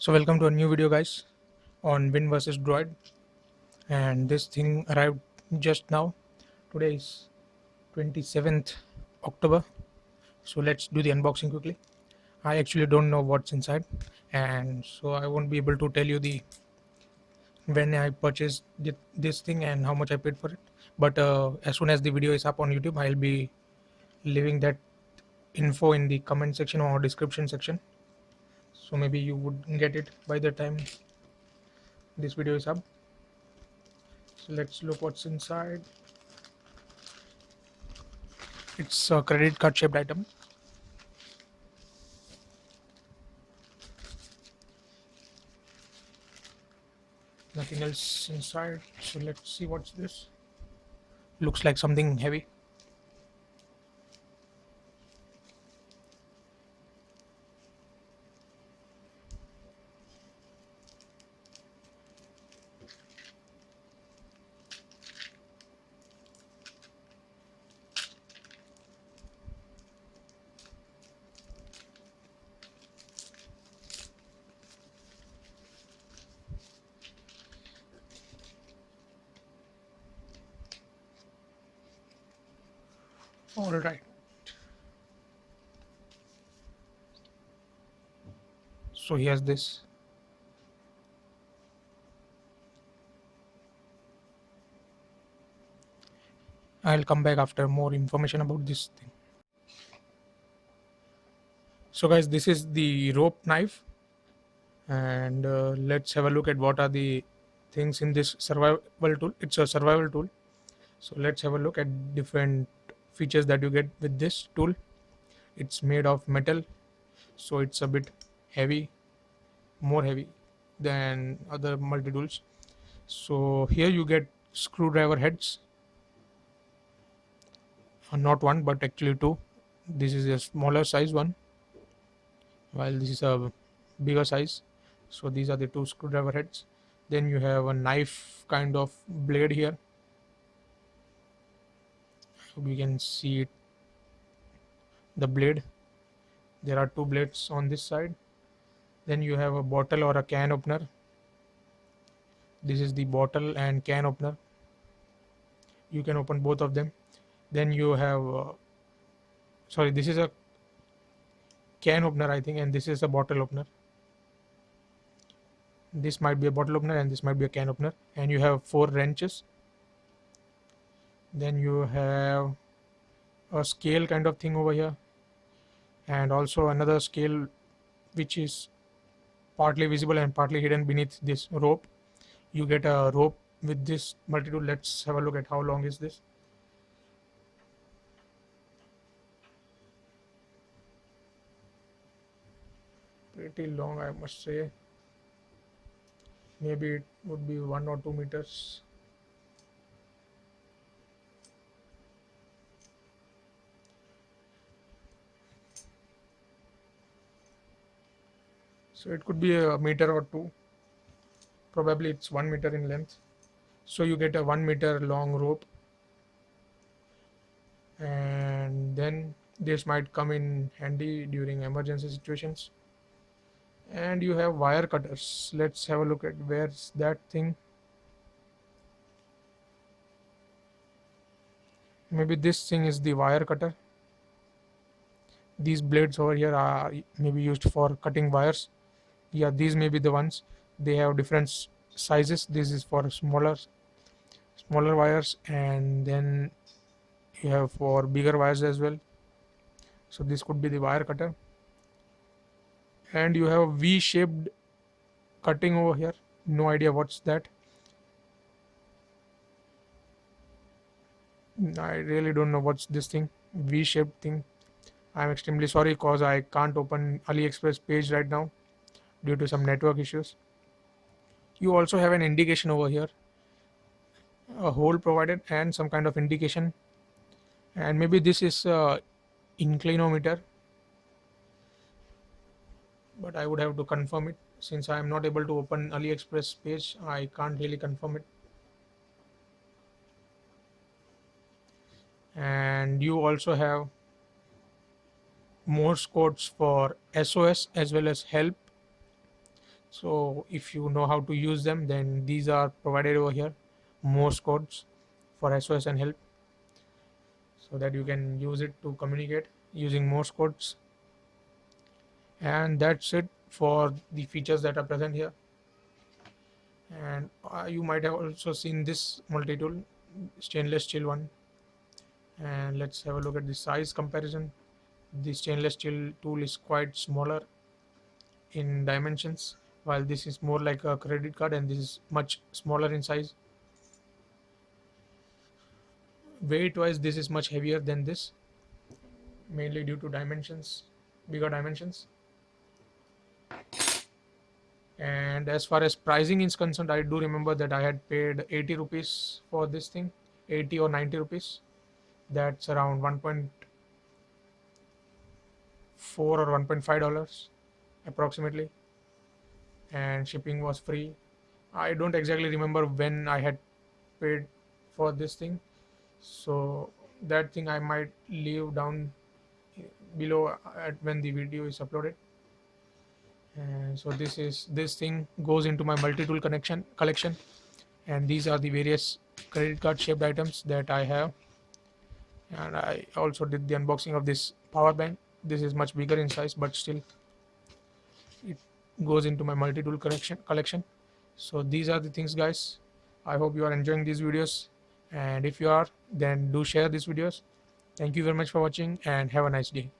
So welcome to a new video guys on Win versus Droid, and this thing arrived just now. Today is 27th October. So let's do the unboxing quickly. I actually don't know what's inside, and so I won't be able to tell you the when I purchased this thing and how much I paid for it. But as soon as the video is up on YouTube, I'll be leaving that info in the comment section or description section. So maybe you would get it by the time this video is up. So let's look what's inside. It's a credit card shaped item. Nothing else inside. So let's see what's this. Looks like something heavy. All right. So here's this. I'll come back after more information about this thing. So guys, this is the rope knife, and let's have a look at what are the things in this survival tool. It's a survival tool. So let's have a look at different features that you get with this tool. It's made of metal, so it's a bit heavy, more heavy than other multi-tools. So here you get screwdriver heads, not one but actually two. This is a smaller size one, while this is a bigger size. So these are the two screwdriver heads. Then you have a knife kind of blade here. We can see it, the blade. There are two blades on this side. Then you have a bottle or a can opener. This is the bottle and can opener. You can open both of them. Then you have sorry, this is a can opener I think, and this is a bottle opener. This might be a bottle opener and this might be a can opener. And you have four wrenches. Then you have a scale kind of thing over here, and also another scale which is partly visible and partly hidden beneath this rope. You get a rope with this multi-tool. Let's have a look at how long is this. Pretty long, I must say. Maybe it would be 1 or 2 meters. So it could be a meter or two. Probably it's 1 meter in length. So you get a 1 meter long rope, and then this might come in handy during emergency situations. And you have wire cutters. Let's have a look at where's that thing. Maybe this thing is the wire cutter. These blades over here are maybe used for cutting wires. Yeah, these may be the ones. They have different sizes. This is for smaller wires, and then you have for bigger wires as well. So this could be the wire cutter. And you have V-shaped cutting over here. No idea what's that. I really don't know what's this thing, V-shaped thing. I'm extremely sorry because I can't open AliExpress page right now due to some network issues. You also have an indication over here, a hole provided and some kind of indication. And maybe this is inclinometer, but I would have to confirm it. Since I am not able to open AliExpress page, I can't really confirm it. And you also have Morse codes for SOS as well as help. So if you know how to use them, then these are provided over here, Morse codes for SOS and help, so that you can use it to communicate using Morse codes. And that's it for the features that are present here. And you might have also seen this multi-tool, stainless steel one. And let's have a look at the size comparison. The stainless steel tool is quite smaller in dimensions, while this is more like a credit card, and this is much smaller in size. Weight wise, this is much heavier than this, mainly due to dimensions, bigger dimensions. And as far as pricing is concerned, I do remember that I had paid 80 rupees for this thing, 80 or 90 rupees. That's around 1.4 or $1.5 approximately, and shipping was free. I don't exactly remember when I had paid for this thing, so that thing I might leave down below at when the video is uploaded. And so this thing goes into my multi-tool connection collection, and these are the various credit card shaped items that I have. And I also did the unboxing of this power bank. This is much bigger in size, but still it goes into my multi-tool collection. So these are the things, guys. I hope you are enjoying these videos, and if you are, then do share these videos. Thank you very much for watching, and have a nice day.